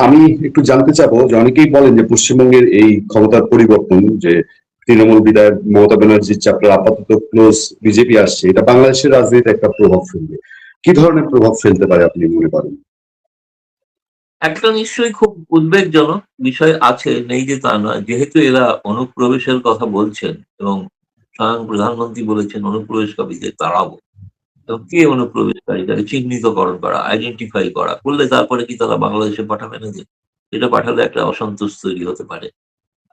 আমি একটু জানতে চাবো যে অনেকেই বলেন যে পশ্চিমবঙ্গের এই ক্ষমতার পরিবর্তন, যে তৃণমূল বিধায়ক মমতা ব্যানার্জির চ্যাপ্টার আপাতত ক্লোজ, বিজেপি আসছে, এটা বাংলাদেশের রাজনীতিতে একটা প্রভাব ফেলবে। কি ধরনের প্রভাব ফেলতে পারে আপনি মনে করেন? একটা নিশ্চয়ই খুব উদ্বেগজনক বিষয় আছে, নেই যে তা নয়। যেহেতু এরা অনুপ্রবেশের কথা বলছেন এবং স্বয়ং প্রধানমন্ত্রী বলেছেন অনুপ্রবেশকারীদের তাড়াবো। এবং কে অনুপ্রবেশকারী তাকে চিহ্নিতকরণ করা, আইডেন্টিফাই করা, করলে তারপরে কি তারা বাংলাদেশে পাঠাবে না? যে এটা পাঠালে একটা অসন্তোষ তৈরি হতে পারে।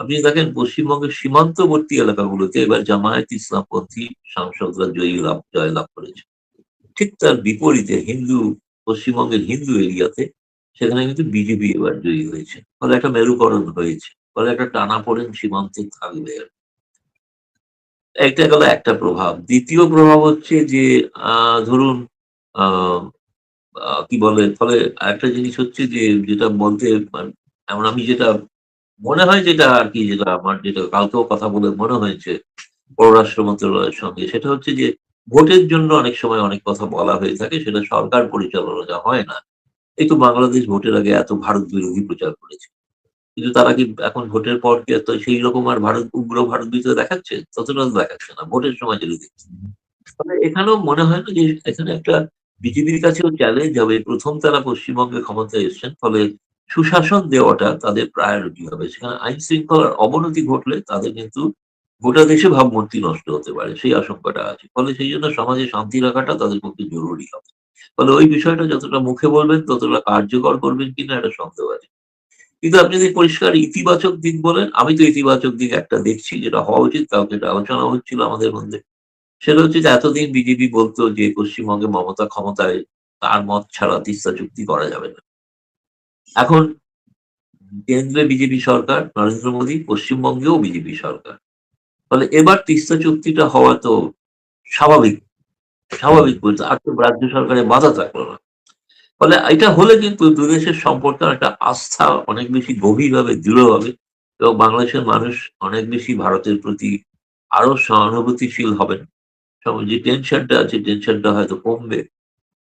আপনি দেখেন পশ্চিমবঙ্গের সীমান্তবর্তী এলাকাগুলোতে এবার জামায়াত ইসলামপন্থী সাংসদরা জয়লাভ করেছে। ঠিক তার বিপরীতে পশ্চিমবঙ্গের হিন্দু এরিয়াতে সেখানে কিন্তু বিজেপি এবার জয়ী হয়েছে। ফলে একটা মেরুকরণ হয়েছে। ফলে একটা টানাপোড়েন সীমান্তে থাকবে। এটা গেল একটা প্রভাব। দ্বিতীয় প্রভাব হচ্ছে যে ধরুন আ আ কি বলে? ফলে আরেকটা জিনিস হচ্ছে যে যেটা বলতে এমন আমি যেটা মনে হয়, যেটা আরকি, যেটা আমার যেটা কালকেও কথা বলে মনে হয়েছে পররাষ্ট্র মন্ত্রণালয়ের সঙ্গে, সেটা হচ্ছে যে ভোটের জন্য অনেক সময় অনেক কথা বলা হয়ে থাকে। সেটা সরকার পরিচালনা হয় না। এই তো বাংলাদেশ ভোটের আগে এত ভারত বিরোধী প্রচার করেছে। কিন্তু তারা কি এখন ভোটের পর কি এত সেই রকম আর উগ্র ভারত বিরোধিতা দেখাচ্ছে? ততটা তো দেখাচ্ছে না। ভোটের সময় যেটা দেখছি। তবে এখানেও মনে হয় না যে এখানে একটা বিজেপির কাছেও চ্যালেঞ্জ হবে। ১ম তারা পশ্চিমবঙ্গে ক্ষমতায় এসছেন। ফলে সুশাসন দেওয়াটা তাদের প্রায়োরিটি হবে। সেখানে আইন শৃঙ্খলার অবনতি ঘটলে তাদের কিন্তু গোটা দেশে ভাবমূর্তি নষ্ট হতে পারে। সেই আশঙ্কাটা আছে। ফলে সেইজন্য সমাজে শান্তি রাখাটা তাদের পক্ষে জরুরি হবে। ফলে ওই বিষয়টা যতটা মুখে বলবেন ততটা কার্যকর করবেন কিনা একটা সন্দেহ আছে। কিন্তু আপনি যদি পরিষ্কার ইতিবাচক দিক বলেন, আমি তো ইতিবাচক দিক একটা দেখছি, যেটা হওয়া উচিত। কালকে এটা আলোচনা হচ্ছিল আমাদের মধ্যে। সেটা হচ্ছে যে এতদিন বিজেপি বলত যে পশ্চিমবঙ্গে মমতা ক্ষমতায়, তার মত ছাড়া তিস্তা চুক্তি করা যাবে না। এখন কেন্দ্রে বিজেপি সরকার, নরেন্দ্র মোদী, পশ্চিমবঙ্গেও বিজেপি সরকার। ফলে এবার তিস্তা চুক্তিটা হওয়া তো স্বাভাবিক, স্বাভাবিক বলতে আর তো রাজ্য সরকারের বাধা থাকলো না। ফলে এটা হলে কিন্তু দুদেশের সম্পর্কের একটা আস্থা অনেক বেশি গভীর হবে, দৃঢ় হবে এবং বাংলাদেশের মানুষ অনেক বেশি ভারতের প্রতি আরো সহানুভূতিশীল হবেন। যে টেনশনটা আছে, টেনশনটা হয়তো কমবে।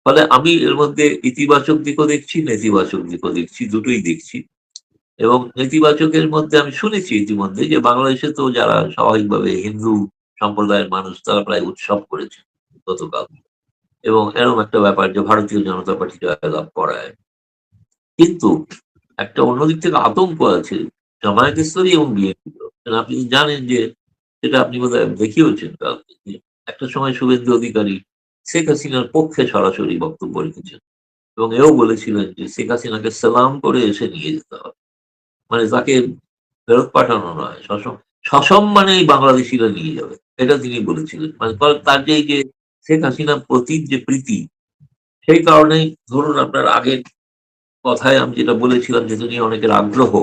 ফলে আমি এর মধ্যে ইতিবাচক দিকও দেখছি, নেতিবাচক দিকও দেখছি, দুটোই দেখছি। এবং নেতিবাচকের মধ্যে আমি শুনেছি ইতিমধ্যে যে বাংলাদেশে তো যারা স্বাভাবিকভাবে হিন্দু সম্প্রদায়ের মানুষ, তারা প্রায় উৎসব করেছে গতকাল। এবং এরকম একটা ব্যাপার যে ভারতীয় জনতা পার্টি জয়লাভ করায়। কিন্তু একটা অন্যদিক থেকে আতঙ্ক আছে জামায়াত ইসলামী এবং বিএনপির। আপনি জানেন যে, সেটা আপনি বোধহয় দেখিয়েওছেন কালকে, যে একটা সময় শুভেন্দু অধিকারী শেখ হাসিনার পক্ষে সরাসরি বক্তব্য রেখেছেন এবং এও বলেছিলেন যে শেখ হাসিনাকে সালাম করে এসে নিয়ে যেতে হবে। মানে তাকে ফেরত পাঠানো নয়, সসম্মানেই বাংলাদেশিরা নিয়ে যাবে। এটা তিনি বলেছিলেন। মানে তার যে এই যে শেখ হাসিনার প্রতি যে প্রীতি, সেই কারণেই ধরুন আপনার আগের কথায় আমি যেটা বলেছিলাম যে নিয়ে অনেকের আগ্রহ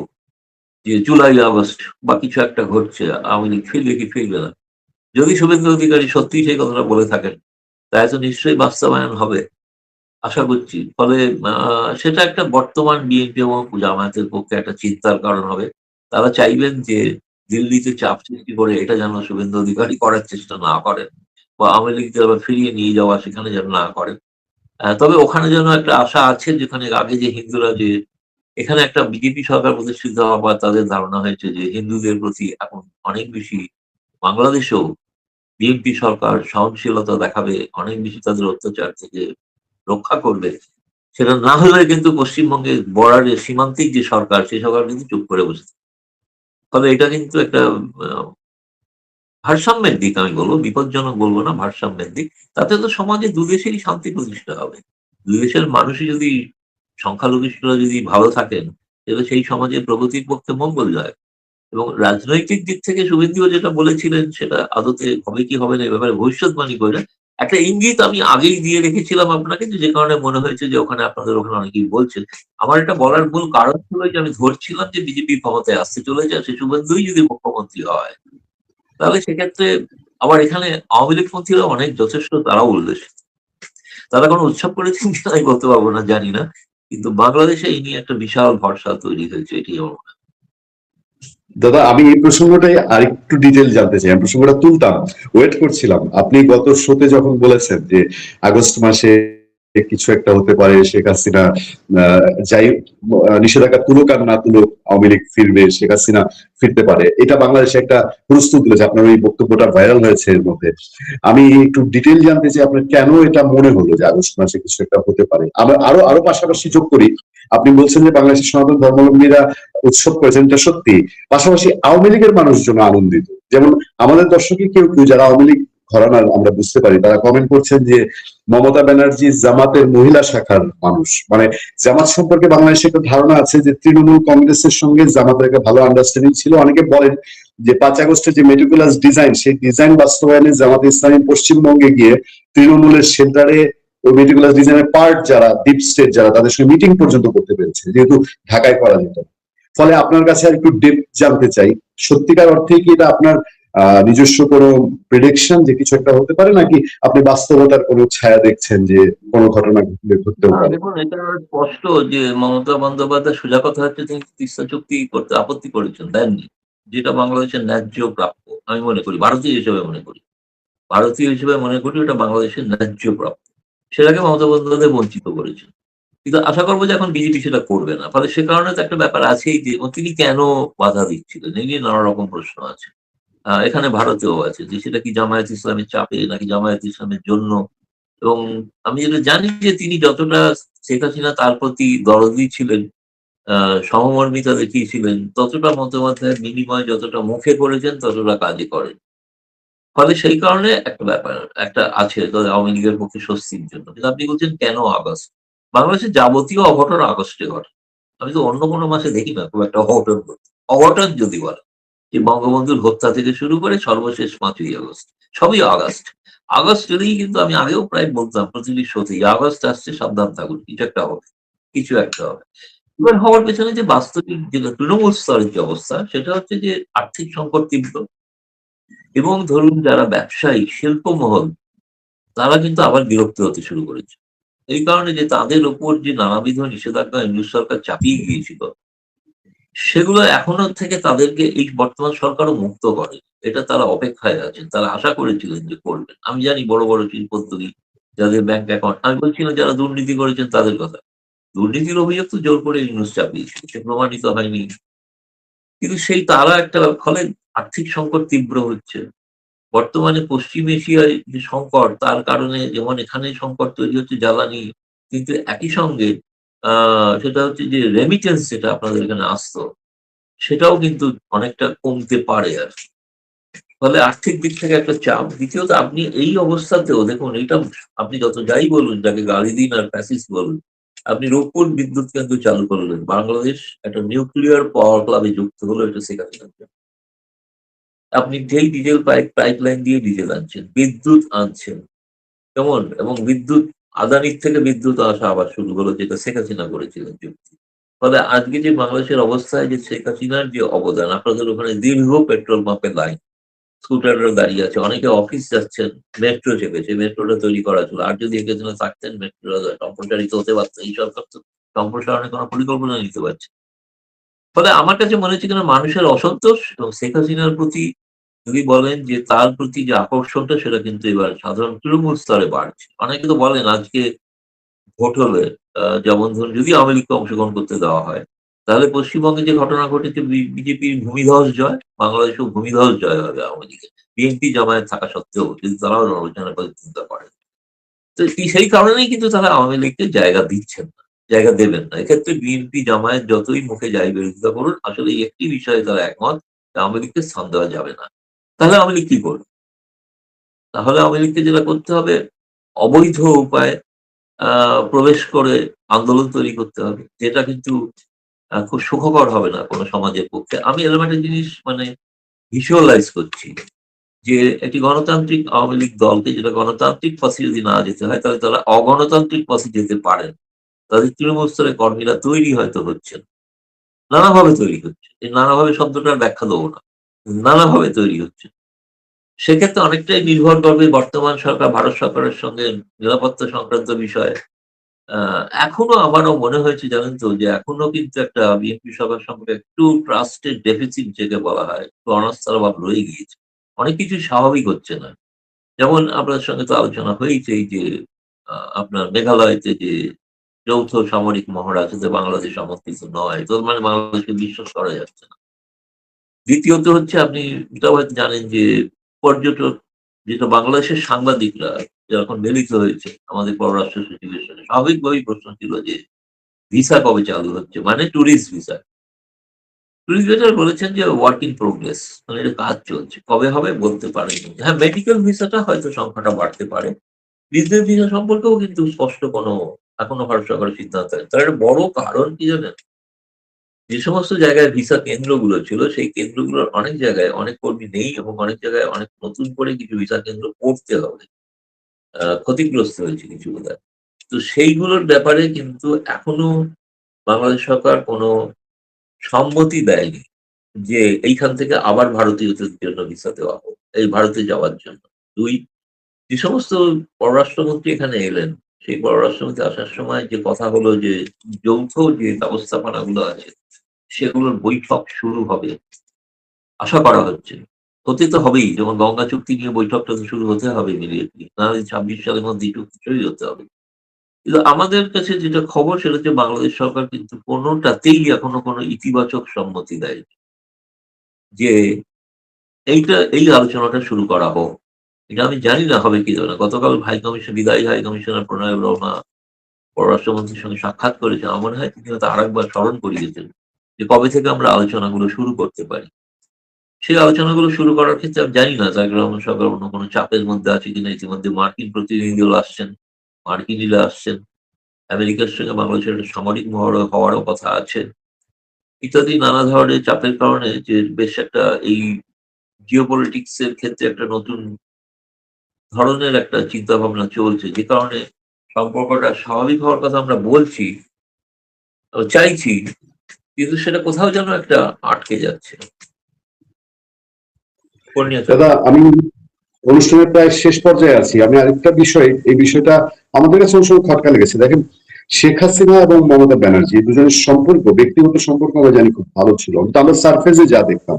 যে জুলাই আগস্ট বা কিছু একটা ঘটছে, আওয়ামী লীগ ফিরবে কি ফিরবে না। যদি শুভেন্দু অধিকারী সত্যিই সেই কথাটা বলে থাকেন, তাই তো নিশ্চয়ই বাস্তবায়ন হবে, আশা করছি। ফলে সেটা একটা বর্তমান বিএনপি এবং জামায়াতের পক্ষে একটা চিন্তার কারণ হবে। তারা চাইবেন যে দিল্লিতে চাপ সৃষ্টি করে এটা যেন শুভেন্দু অধিকারী করার চেষ্টা না করেন বা আওয়ামী লীগকে আবার ফিরিয়ে নিয়ে যাওয়া সেখানে যেন না করেন। তবে ওখানে যেন একটা আশা আছে, যেখানে আগে যে হিন্দুরা যে এখানে একটা বিজেপি সরকার প্রতিষ্ঠিত হওয়ার পর তাদের ধারণা হয়েছে যে হিন্দুদের প্রতি এখন অনেক বেশি বাংলাদেশেও বিএনপি সরকার সহনশীলতা দেখাবে, অনেক বেশি তাদের অত্যাচার থেকে রক্ষা করবে। সেটা না হলে কিন্তু পশ্চিমবঙ্গের বর্ডারের সীমান্তিক যে সরকার, সেই সরকার কিন্তু চুপ করে বসে থাকে। ফলে এটা কিন্তু একটা আ ভারসাম্যের দিক আমি বলব, বিপজ্জনক বলব না, ভারসাম্যের দিক। তাতে তো সমাজে দুদেশেরই শান্তি প্রতিষ্ঠা হবে। দুই দেশের মানুষই যদি, সংখ্যালঘিষ্ঠুরা যদি ভালো থাকেন, তাহলে সেই সমাজের প্রগতির পক্ষে মঙ্গল যায়। এবং রাজনৈতিক দিক থেকে শুভেন্দুও যেটা বলেছিলেন সেটা আদতে হবে কি হবে না এ ব্যাপারে ভবিষ্যৎবাণী করে না। একটা ইঙ্গিত আমি আগেই দিয়ে রেখেছিলাম আপনাকে, যে কারণে মনে হয়েছে যে ওখানে আপনাদের ওখানে অনেকেই বলছেন। আমার এটা বলার মূল কারণ ছিল যে আমি ধরছিলাম যে বিজেপি ক্ষমতায় আসতে চলেছে, আর সে শুভেন্দুই যদি মুখ্যমন্ত্রী হয়, তাহলে সেক্ষেত্রে আবার এখানে আওয়ামী লীগপন্থীরা অনেক যথেষ্ট তারাও উল্লেসিত। তারা কোনো উৎসব করেছেন কিনা আমি বলতে পারবো না, জানি না। কিন্তু বাংলাদেশে এই নিয়ে একটা বিশাল ভরসা তৈরি হয়েছে, এটি আমার মনে হয়। দাদা, আমি এই প্রসঙ্গটাই আরেকটু ডিটেল জানতে চাই। আমি প্রসঙ্গটা তুলতাম, ওয়েট করছিলাম। আপনি গত শোতে যখন বলেছেন যে আগস্ট মাসে কিছু একটা হতে পারে, শেখ হাসিনা যাই নিষেধাজ্ঞা তুলুক আর না তুলুক আওয়ামী লীগ ফিরবে, শেখ হাসিনা ফিরতে পারে, এটা বাংলাদেশে একটা প্রস্তুত তুলেছে। আপনার ওই বক্তব্যটা ভাইরাল হয়েছে এর মধ্যে। আমি একটু ডিটেল জানতে চাই আপনার কেন এটা মনে হলো যে আগস্ট মাসে কিছু একটা হতে পারে। আমরা আরো আরো পাশাপাশি যোগ করি, আপনি বলছেন যে বাংলাদেশের সনাতন ধর্মাবলম্বীরা উৎসব করেছেন, এটা সত্যি। পাশাপাশি আওয়ামী লীগের মানুষজন আনন্দিত। যেমন আমাদের দর্শকই কেউ কেউ যারা আওয়ামী লীগ ঘরানার আমরা বুঝতে পারি, তারা কমেন্ট করছেন যে মমতা ব্যানার্জি জামাতের মহিলা শাখার মানুষ, মানে জামাত সম্পর্কে বাংলাদেশে একটা ধারণা আছে যে তৃণমূল কংগ্রেসের সঙ্গে জামাতের একটা ভালো আন্ডারস্ট্যান্ডিং ছিল। অনেকে বলেন যে 5 আগস্টের যে মেটিকুলাস ডিজাইন, সেই ডিজাইন বাস্তবায়নে জামাত ইসলামী পশ্চিমবঙ্গে গিয়ে তৃণমূলের সেন্টারে ওই মেটিকুলাস ডিজাইনের পার্ট যারা ডিপ স্টেট যারা, তাদের সঙ্গে মিটিং পর্যন্ত করতে পেরেছে, যেহেতু ঢাকায় করা যেত না। ফলে আপনার কাছে আর একটু ডেপথ জানতে চাই, সত্যিকার অর্থে কি এটা আপনার নিজস্ব কোনো প্রেডিকশন যে কিছু একটা হতে পারে, নাকি আপনি বাস্তবতার কোনো ছায়া দেখছেন যে কোনো ঘটনা ঘটতেও পারে? দেখুন, এটা স্পষ্ট যে মমতা বন্দ্যোপাধ্যায়, সোজা কথা হচ্ছে, তিনি তিস্তা চুক্তি করতে আপত্তি করেছেন, দেননি, যেটা বাংলাদেশের ন্যায্য প্রাপ্য। আমি মনে করি, ভারতীয় হিসেবে মনে করি, ভারতীয় হিসেবে মনে করি ওটা বাংলাদেশের ন্যায্য প্রাপ্য। সেটাকে মমতা বন্দ্যোপাধ্যায় বঞ্চিত করেছেন। কিন্তু আশা করবো যে এখন বিজেপি সেটা করবে না। ফলে সে কারণে তো একটা ব্যাপার আছেই যে তিনি কেন বাধা দিচ্ছিলেন, এই নিয়ে নানা রকম প্রশ্ন আছে। এখানে ভারতেও আছে যে সেটা কি জামায়াত ইসলামের চাপে নাকি জামায়াত ইসলামের জন্য। এবং আমি যেটা জানি যে তিনি যতটা শেখ হাসিনা তার প্রতি দরদি ছিলেন, সহমর্মিতা দেখিয়েছিলেন, ততটা বন্দ্যোপাধ্যায়ের বিনিময়ে যতটা মুখে করেছেন ততটা কাজে করেন। ফলে সেই কারণে একটা ব্যাপার একটা আছে আওয়ামী লীগের পক্ষে স্বস্তির জন্য। কিন্তু আপনি বলছেন কেন আগস্ট? বাংলাদেশের যাবতীয় অঘটন আগস্টে ঘটে। আমি তো অন্য কোনো মাসে দেখি না খুব একটা অঘটন ঘটতে। অঘটন যদি বলেন যে বঙ্গবন্ধুর হত্যা থেকে শুরু করে সর্বশেষ ৫ই আগস্ট, সবই আগস্ট। আগস্ট এলেই কিন্তু আমি আগেও প্রায় বলতাম প্রতিটি শোতেই, আগস্ট আসছে সাবধান থাকুন, কিছু একটা হবে, কিছু একটা হবে। এবার হওয়ার পেছনে যে বাস্তবিক যে তৃণমূল স্তরের যে অবস্থা, সেটা হচ্ছে যে আর্থিক সংকট তীব্র, এবং ধরুন যারা ব্যবসায়ী, শিল্পমহল, তারা কিন্তু আবার বিরক্ত হতে শুরু করেছে। এই কারণে যে তাদের উপর যে নানাবিধ নিষেধাজ্ঞা ইংরেজ সরকার চাপিয়ে গিয়েছিল, সেগুলো এখনো থেকে তাদেরকে এই বর্তমান সরকারও মুক্ত করে। এটা তারা অপেক্ষায় আছেন। তারা আশা করেছিলেন যে করবেন। আমি জানি বড়, বড় শিল্পোদ্যোগী যাদের ব্যাংক অ্যাকাউন্ট, আমি বলছি না যারা দুর্নীতি করেছেন তাদের কথা। দুর্নীতির অভিযোগ তো জোর করে ইউনূস চাপিয়েছিল। সে প্রমাণিত হয়নি। কিন্তু সেই তারা একটা, ফলে আর্থিক সংকট তীব্র হচ্ছে। বর্তমানে পশ্চিম এশিয়ায় যে সংকট, তার কারণে যেমন এখানে সংকট তৈরি হচ্ছে জ্বালানি, কিন্তু একই সঙ্গে সেটা হচ্ছে যে রেমিটেন্স যেটা আপনাদের এখানে আসতো, সেটাও কিন্তু অনেকটা কমতে পারে আরকি। ফলে আর্থিক দিক থেকে একটা চাপ। দ্বিতীয়ত আপনি এই অবস্থাতেও দেখুন, এইটা আপনি যত যাই বলুন, যাকে গালি দিন আর ফ্যাসিস্ট বলুন, আপনি রূপপুর বিদ্যুৎ কেন্দ্র চালু করলেন। বাংলাদেশ একটা নিউক্লিয়ার পাওয়ার ক্লাবে যুক্ত হলো, এটা শেখ হাসিনার জন্য। আপনি যেই ডিজেল পাইপলাইন দিয়ে ডিজেল আনছেন, বিদ্যুৎ আনছেন, কেমন? এবং বিদ্যুৎ আদানির থেকে বিদ্যুৎ আসা আবার শুরু হলো, যেটা শেখ হাসিনা করেছিলেন চুক্তি। ফলে আজকে যে বাংলাদেশের অবস্থায় যে শেখ হাসিনার যে অবদান, আপনাদের ওখানে দীর্ঘ পেট্রোল পাম্পের লাইন, স্কুটাররা দাঁড়িয়ে আছে, অনেকে অফিস যাচ্ছেন, মেট্রো চেপেছে, মেট্রোটা তৈরি করা ছিল। আর যদি একে জন্য থাকতেন, মেট্রো সম্প্রসারিত হতে পারত। এই সরকার তো সম্প্রসারণের কোনো পরিকল্পনা নিতে পারছে না। ফলে আমার কাছে মনে হচ্ছে কিনা মানুষের অসন্তোষ এবং শেখ হাসিনার প্রতি যদি বলেন যে তার প্রতি যে আকর্ষণটা, সেটা কিন্তু এবার সাধারণ তৃণমূল স্তরে বাড়ছে। অনেকে তো বলেন আজকে ভোট হলে, যেমন ধরুন যদি আওয়ামী লীগকে অংশগ্রহণ করতে দেওয়া হয়, তাহলে পশ্চিমবঙ্গে যে ঘটনা ঘটেছে, বিজেপির ভূমিধস জয়, বাংলাদেশেও ভূমিধস জয় হবে আওয়ামী লীগের। বিএনপি জামায়াত থাকা সত্ত্বেও যদি তারাও আলোচনার কথা চিন্তা করে। তো সেই কারণেই কিন্তু তারা আওয়ামী লীগকে জায়গা দিচ্ছেন না, জায়গা দেবেন না। এক্ষেত্রে বিএনপি জামায়াত যতই মুখে যাই বিরোধিতা করুন, আসলে এই একটি বিষয়ে তারা একমত যে আওয়ামী লীগকে স্থান দেওয়া যাবে না। তাহলে আওয়ামী লীগ কি করবে? তাহলে আওয়ামী লীগকে যেটা করতে হবে, অবৈধ উপায়ে প্রবেশ করে আন্দোলন তৈরি করতে হবে। যেটা কিন্তু খুব সুখকর হবে না কোনো সমাজের পক্ষে। আমি এরকম একটা জিনিস মানে ভিজুয়ালাইজ করছি যে একটি গণতান্ত্রিক আওয়ামী লীগ দলকে, যেটা গণতান্ত্রিক পথে যদি না যেতে হয়, তাহলে তারা অগণতান্ত্রিক পথে যেতে পারেন। তাদের তৃণমূল স্তরের কর্মীরা তৈরি হয়তো হচ্ছেন। নানাভাবে তৈরি হচ্ছে। এই নানাভাবে শব্দটার ব্যাখ্যা দেব না। নানাভাবে তৈরি হচ্ছে। সেক্ষেত্রে অনেকটাই নির্ভর করবে বর্তমান সরকার, ভারত সরকারের সঙ্গে নিরাপত্তা সংক্রান্ত বিষয়ে। আ এখনো আমারও মনে হয়েছে জানেন তো, যে এখনো কিন্তু একটা বিএনপি সরকার সম্পর্কে একটু ট্রাস্ট এর ডেফিসিট যেটা বলা হয়, একটু অনাস্থার অভাব রয়ে গিয়েছে। অনেক কিছুই স্বাভাবিক হচ্ছে না। যেমন আপনাদের সঙ্গে তো আলোচনা হয়েছেই যে আপনার মেঘালয়তে যে যৌথ সামরিক মহড়া আছে যে বাংলাদেশ সমর্থিত নয়, তো মানে বাংলাদেশকে বিশ্বাস করা যাচ্ছে না। দ্বিতীয়ত হচ্ছে আপনি এটাও হয়তো জানেন যে পর্যটক যেটা বাংলাদেশের সাংবাদিকরা যখন মিলিত হয়েছে আমাদের পররাষ্ট্র সচিবের সাথে, স্বাভাবিকভাবেই প্রশ্ন ছিল যে ভিসা কবে চালু হচ্ছে? মানে ট্যুরিস্ট ভিসা। ট্যুরিস্ট ভিসা বলেছেন যে ওয়ার্ক ইন প্রোগ্রেস, মানে এটা কাজ চলছে। কবে হবে বলতে পারেনি। হ্যাঁ, মেডিকেল ভিসাটা হয়তো সংখ্যাটা বাড়তে পারে। বিজনেস ভিসা সম্পর্কেও কিন্তু স্পষ্ট কোনো এখনো ভারত সরকারের সিদ্ধান্ত নেই। তার একটা বড় কারণ কি জানেন? যে সমস্ত জায়গায় ভিসা কেন্দ্রগুলো ছিল, সেই কেন্দ্রগুলোর অনেক জায়গায় অনেক কর্মী নেই এবং অনেক জায়গায় অনেক নতুন করে কিছু ভিসা কেন্দ্র করতে হবে। ক্ষতিগ্রস্ত হয়েছে কিছু বোধহয়। তো সেইগুলোর ব্যাপারে কিন্তু এখনো বাংলাদেশ সরকার কোনো সম্মতি দেয়নি যে এইখান থেকে আবার ভারতীয়দের জন্য ভিসা দেওয়া হোক, এই ভারতে যাওয়ার জন্য। ২, যে সমস্ত পররাষ্ট্রমন্ত্রী এখানে এলেন, সেই পররাষ্ট্রমন্ত্রী আসার সময় যে কথা হলো যে যৌথ যে ব্যবস্থাপনাগুলো আছে সেগুলোর বৈঠক শুরু হবে। আশা করা হচ্ছে। হতে তো হবেই। যেমন গঙ্গা চুক্তি নিয়ে বৈঠকটা তো শুরু হতে হবে ইমিডিয়েটলি। নাহলে ২৬ সালের মধ্যে এই চুক্তি সই হতে হবে। কিন্তু আমাদের কাছে যেটা খবর সেটা হচ্ছে বাংলাদেশ সরকার কিন্তু কোনটাতেই এখনো কোনো ইতিবাচক সম্মতি দেয়নি। যে এই আলোচনাটা শুরু করা হোক। এটা আমি জানি না হবে কি হবে না। গতকাল বিদায়ী হাই কমিশনার প্রণয় বর্মা পররাষ্ট্রমন্ত্রীর সঙ্গে সাক্ষাৎ করেছেন। আমার মনে হয় তিনি হয়তো আরেকবার স্মরণ করিয়েছেন যে কবে থেকে আমরা আলোচনাগুলো শুরু করতে পারি। সেই আলোচনাগুলো শুরু করার ক্ষেত্রে আমি জানি না তারেক রহমান সরকার অন্য কোনো চাপের মধ্যে আছে কিনা। ইতিমধ্যে মার্কিন প্রতিনিধিদল আসছেন, মার্কিনিরা আসছেন। আমেরিকার সঙ্গে বাংলাদেশের একটা সামরিক মহড়া হওয়ারও কথা আছে। ইত্যাদি নানা ধরনের চাপের কারণে যে বেশ একটা এই জিওপলিটিক্স এর ক্ষেত্রে একটা নতুন ধরনের একটা চিন্তাভাবনা চলছে। যে কারণে সম্পর্কটা স্বাভাবিক হওয়ার কথা আমরা বলছি, চাইছি, কিন্তু সেটা কোথাও যেন একটা আটকে যাচ্ছে। কর্ণিয়া দাদা, চক্র। আমি অনুষ্ঠানের প্রায় শেষ পর্যায়ে আছি। আমি আরেকটা বিষয়, এই বিষয়টা আমাদের কাছে অবশ্য খটকা লেগেছে। দেখেন, শেখ হাসিনা এবং মমতা ব্যানার্জি এই দুজনের সম্পর্ক, ব্যক্তিগত সম্পর্ক আমরা জানি খুব ভালো ছিল, কিন্তু আমরা সারফেসে যা দেখতাম,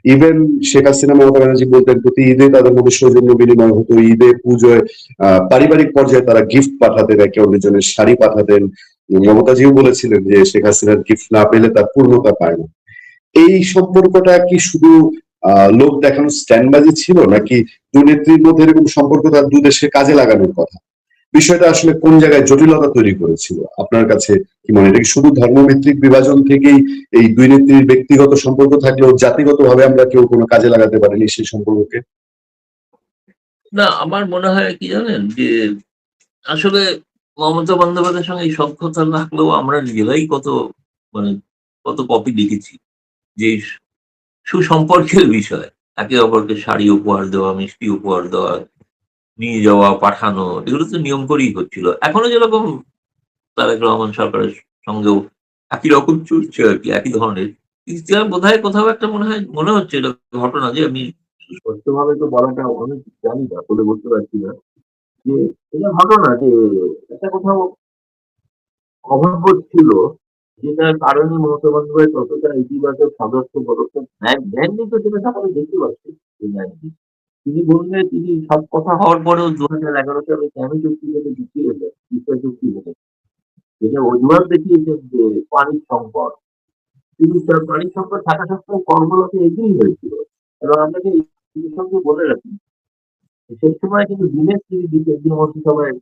ইভেন শেখ হাসিনা মমতা ব্যানার্জি বলতেন প্রতি ঈদে তাদের মধ্যে সৌজন্য বিনিময় হতো, ঈদে পুজোয় পারিবারিক পর্যায়ে তারা গিফট পাঠাতেন, একে অন্যজনের শাড়ি পাঠাতেন। মমতাজিও বলেছিলেন যে শেখ হাসিনার গিফট না পেলে তার পূর্ণতা পায় না। এই সম্পর্কটা কি শুধু লোক দেখানোর স্ট্যান্ডবাজি ছিল, নাকি দুই নেত্রীর মধ্যে এরকম সম্পর্ক তার দু দেশে কাজে লাগানোর কথা? বিষয়টা আসলে কোন জায়গায় জটিলতা তৈরি করেছিল আপনার কাছে কি মনে হয়? এটা কি শুধু ধর্মভিত্তিক বিভাজন থেকেই এই দুই নেত্রীর ব্যক্তিগত সম্পর্ক থাকলেও জাতিগত ভাবে আমরা কেউ কোনো কাজে লাগাতে পারিনি সেই সম্পর্ককে? না, আমার মনে হয় কি জানেন? যে আসলে মমতা বন্দ্যোপাধ্যায়ের সঙ্গে এই সখ্যতা রাখলেও আমরা নিজেরাই মানে কত কপি লিখেছি। যে সুসম্পর্কের বিষয়। একে অপরকে শাড়ি উপহার দেওয়া, মিষ্টি উপহার দেওয়া, নিয়ে যাওয়া, পাঠানো, এগুলো তো নিয়ম করেই হচ্ছিল। এখনো যেরকম তারেক রহমান সরকারের সঙ্গেও একই রকম চলছে আরকি, একই ধরনের। ইতিহাস বোধহয় কোথাও একটা মনে হচ্ছে এটা ঘটনা যে আমি সুস্পষ্টভাবে তো বলাটা অনেক জানি না, বলে বলতে পারছি না। যে এটা ঘটনা যে একটা কোথাও অভাববোধ ছিল, যেটার কারণে মমতা বন্দ্যোপাধ্যায় ততটা ইতিবাচক সদস্য পদক্ষেপ নেননি, তো সেটা সকলে দেখতে পাচ্ছি যে নেননি। তিনি বললেন তিনি সব কথা হওয়ার পরেও ২০১১ সালে কেন চুক্তি থেকে পিছিয়ে গেলেন, তিস্তা চুক্তি থেকে। যেটা অজুহাত দেখিয়েছেন যে পানির সংকট। কিন্তু তার পানির সংকট থাকা সত্ত্বেও কর্মরত এগিয়েই হয়েছিল। এবং আপনাকে এই সঙ্গে বলে রাখি, সেই সময় কিন্তু দীনেশ তিরিদি কেন্দ্রীয় মন্ত্রিসভায়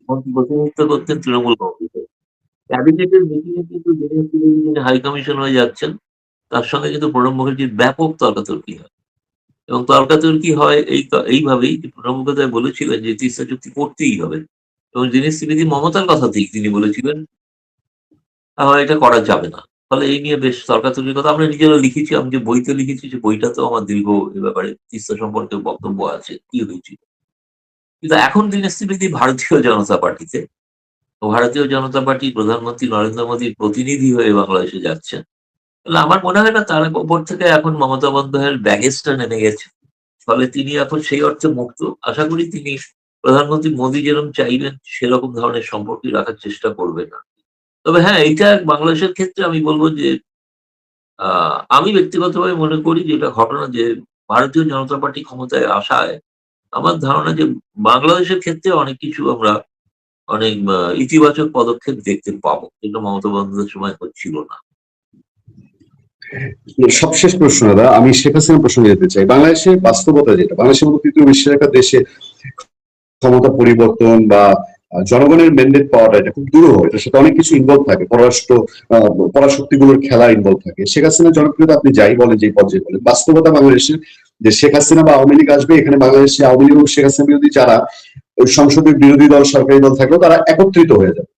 মন্ত্রী প্রতিনিধিত্ব করতেন তৃণমূল কংগ্রেসের। ক্যাবিনেটের মিটিং এ কিন্তু দীনেশ তিরিদি যিনি হাই কমিশন হয়ে যাচ্ছেন, তার সঙ্গে কিন্তু প্রণব মুখার্জির ব্যাপক তর্কাতর্কি হয়। এবং তর্কাতর্কি হয় এইভাবেই যে প্রণব মুখোপাধ্যায় বলেছিলেন যে তিস্তা চুক্তি করতেই হবে। এবং দীনেশ ত্রিবেদী মমতার কথাতেই তিনি বলেছিলেন এটা করা যাবে না। ফলে এই নিয়ে বেশ তর্কাতর্কির কথা আমরা নিজেরা লিখেছি। আমি যে বইতে লিখেছি সে বইটাতেও আমার দীর্ঘ এ ব্যাপারে তিস্তা সম্পর্কে বক্তব্য আছে, কি হয়েছিল। কিন্তু এখন দীনেশ ত্রিবেদী ভারতীয় জনতা পার্টিতে। তো ভারতীয় জনতা পার্টি প্রধানমন্ত্রী নরেন্দ্র মোদীর প্রতিনিধি হয়ে বাংলাদেশে যাচ্ছেন। তাহলে আমার মনে হয় না তার ওপর থেকে এখন মমতা বন্দ্যোপাধ্যায়ের ব্যাগেজটা নেমে গেছে। ফলে তিনি এখন সেই অর্থে মুক্ত। আশা করি তিনি প্রধানমন্ত্রী মোদী যেরকম চাইবেন সেরকম ধরনের সম্পর্কই রাখার চেষ্টা করবেন না। তবে হ্যাঁ, এইটা বাংলাদেশের ক্ষেত্রে আমি বলব যে আমি ব্যক্তিগতভাবে মনে করি যে এটা ঘটনা যে ভারতীয় জনতা পার্টি ক্ষমতায় আসায় আমার ধারণা যে বাংলাদেশের ক্ষেত্রে অনেক কিছু আমরা অনেক ইতিবাচক পদক্ষেপ দেখতে পাবো, যেটা মমতা বন্দ্যোপাধ্যায়ের সময় হচ্ছিল না। সবশেষ প্রশ্ন দাদা, আমি শেখ হাসিনা প্রসঙ্গে যেতে চাই। বাংলাদেশের বাস্তবতা যেটা, বাংলাদেশের মতো তৃতীয় বিশ্বের একটা দেশে ক্ষমতা পরিবর্তন বা জনগণের ম্যান্ডেট পাওয়াটা এটা খুব দুরূহ। এটার সাথে অনেক কিছু ইনভলভ থাকে, পরাশক্তিগুলোর খেলা ইনভলভ থাকে। শেখ হাসিনার জনপ্রিয়তা আপনি যাই বলেন, যে পর্যায়ে বলেন, বাস্তবতা বাংলাদেশের যে শেখ হাসিনা বা আওয়ামী লীগ আসবে, এখানে বাংলাদেশে আওয়ামী লীগ এবং শেখ হাসিনা বিরোধী যারা ওই সংসদের বিরোধী দল, সরকারি দল থাকলেও তারা একত্রিত হয়ে যাবে।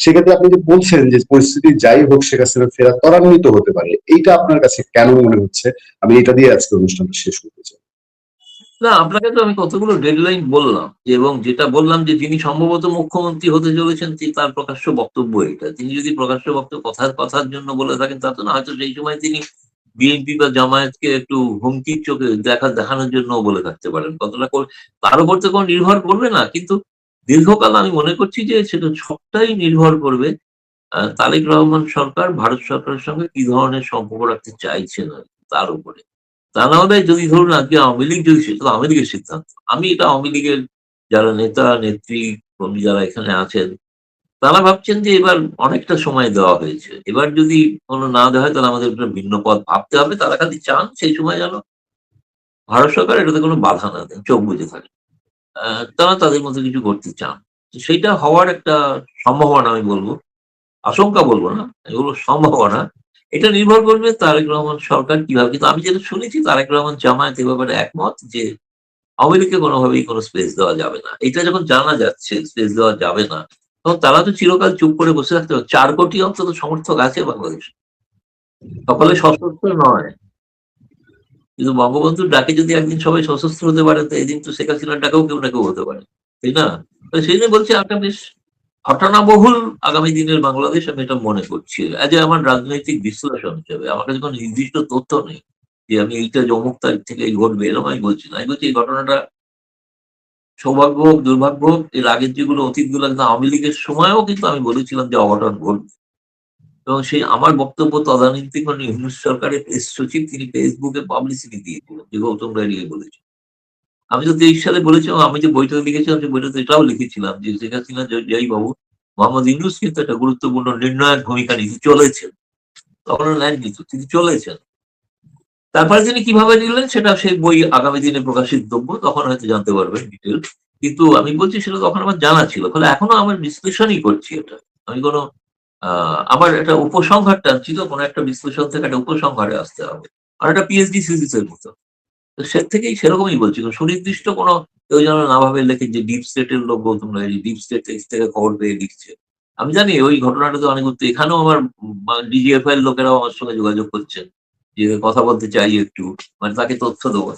সেক্ষেত্রে আপনি যে বলছেন যে পরিস্থিতি যাই হোক শেখ হাসিনার ফেরা ত্বরান্বিত হতে পারে, এইটা আপনার কাছে কেন মনে হচ্ছে? আমি এটা দিয়ে আজকে অনুষ্ঠানটা শেষ করতে চাই। না, আপনাকে তো আমি কতগুলো ডেডলাইন বললাম, এবং যেটা বললাম যে যিনি সম্ভবত মুখ্যমন্ত্রী হতে চলেছেন তার প্রকাশ্য বক্তব্য এটা। তিনি যদি প্রকাশ্য বক্তব্য কথার জন্য বলে থাকেন, তা তো না, হয়তো সেই সময় তিনি বিএনপি বা জামায়াতকে একটু হুমকির চোখে দেখানোর জন্য বলে থাকতে পারেন। কতটা তার উপর তো কোনো নির্ভর করবে না, কিন্তু দীর্ঘকাল আমি মনে করছি যে সেটা সবটাই নির্ভর করবে তারেক রহমান সরকার ভারত সরকারের সঙ্গে কি ধরনের সম্পর্ক রাখতে চাইছেন তার উপরে। তা না হলে যদি ধরুন আজকে আওয়ামী লীগ যদি, সেটা আওয়ামী লীগের সিদ্ধান্ত, আমি এটা আওয়ামী লীগের যারা নেতা নেত্রী কর্মী যারা এখানে আছেন, তারা ভাবছেন যে এবার অনেকটা সময় দেওয়া হয়েছে, এবার যদি কোনো না দেওয়া হয় তাহলে আমাদের একটা ভিন্ন পথ ভাবতে হবে। তারা খালি চান সেই সময় যেন ভারত সরকার এটাতে কোনো বাধা না দেন, চোখ বুজে থাকে। তারা তাদের মতো কিছু করতে চান। তো সেইটা হওয়ার একটা সম্ভাবনা আমি বলবো, আশঙ্কা বলবো না, এগুলো সম্ভাবনা। এটা নির্ভর করবে তারেক রহমান সরকার কিভাবে। কিন্তু আমি যেটা শুনেছি তারেক রহমান জামায়াত এ ব্যাপারে একমত যে আওয়ামী লীগকে কোনোভাবেই কোনো স্পেস দেওয়া যাবে না। এটা যখন জানা যাচ্ছে স্পেস দেওয়া যাবে না, তখন তারা তো চিরকাল চুপ করে বসে থাকতে হবে। 4 কোটি অন্তত সমর্থক আছে বাংলাদেশে। সকলে সশস্ত্র নয়। কিন্তু বঙ্গবন্ধুর ডাকে যদি একদিন সবাই সশস্ত্র হতে পারে, তো এদিন তো শেখ হাসিনার ডাকেও কেউ না কেউ হতে পারে। তাই না? তো সেই জন্য বলছি একটা বেশ ঘটনাবহুল আগামী দিনের বাংলাদেশ আমি এটা মনে করছি। আমার রাজনৈতিক বিশ্লেষণ হিসেবে আমার কাছে কোনো নির্দিষ্ট তথ্য নেই যে আমি এইটা যে অমুক তারিখ থেকে এই ঘটবে, এরকম আমি বলছি না। আমি বলছি এই ঘটনাটা সৌভাগ্য হোক, দুর্ভাগ্য হোক, এর আগের যেগুলো অতীতগুলো, কিন্তু আওয়ামী লীগের সময়ও কিন্তু আমি বলেছিলাম যে অঘটন ঘটবে। এবং সেই আমার বক্তব্য তদানীন্তন ইউনূস সরকারের প্রেস সচিব তিনি ফেসবুকে পাবলিসিটি দিয়েছিলেন যে গৌতম রায় বলেছে। আমি তো 23 সালে বলেছিলাম, আমি যে বইটা লিখেছিলাম সেই বইটাতে এটাও লিখেছিলাম যে শেখ হাসিনা জয়ী বাবু মোহাম্মদ ইউনূস কিন্তু একটা গুরুত্বপূর্ণ নির্ণায়ক ভূমিকা নিতে চলেছেন। তখনও নেননি তো, তিনি চলেছেন। তারপরে তিনি কিভাবে নিলেন সেটা সেই বই আগামী দিনে প্রকাশিতব্য, তখন হয়তো জানতে পারবেন ডিটেল। কিন্তু আমি বলছি সেটা তখন আমার জানা ছিল। ফলে এখনো আমার বিশ্লেষণই করছি এটা। আমি কোনো আমার একটা উপসংহার টানছি, তো কোনো একটা বিশ্লেষণ থেকে একটা উপসংহারে আসতে হবে। আর একটা পিএইচডি থিসিস এর মতো। তো সে থেকেই সেরকমই বলছি। সুনির্দিষ্ট কোনো কেউ যেন না ভাবে লেখে যে ডিপ স্টেট এর লোক গৌতম রায়, ডিপ স্টেট থেকে খবর পেয়ে লিখছে। আমি জানি ওই ঘটনাটা তো অনেক এখানেও আমার ডিজিএফআই এর লোকেরাও আমার সঙ্গে যোগাযোগ করছেন যে কথা বলতে চাই একটু, মানে তাকে তথ্য দেবো।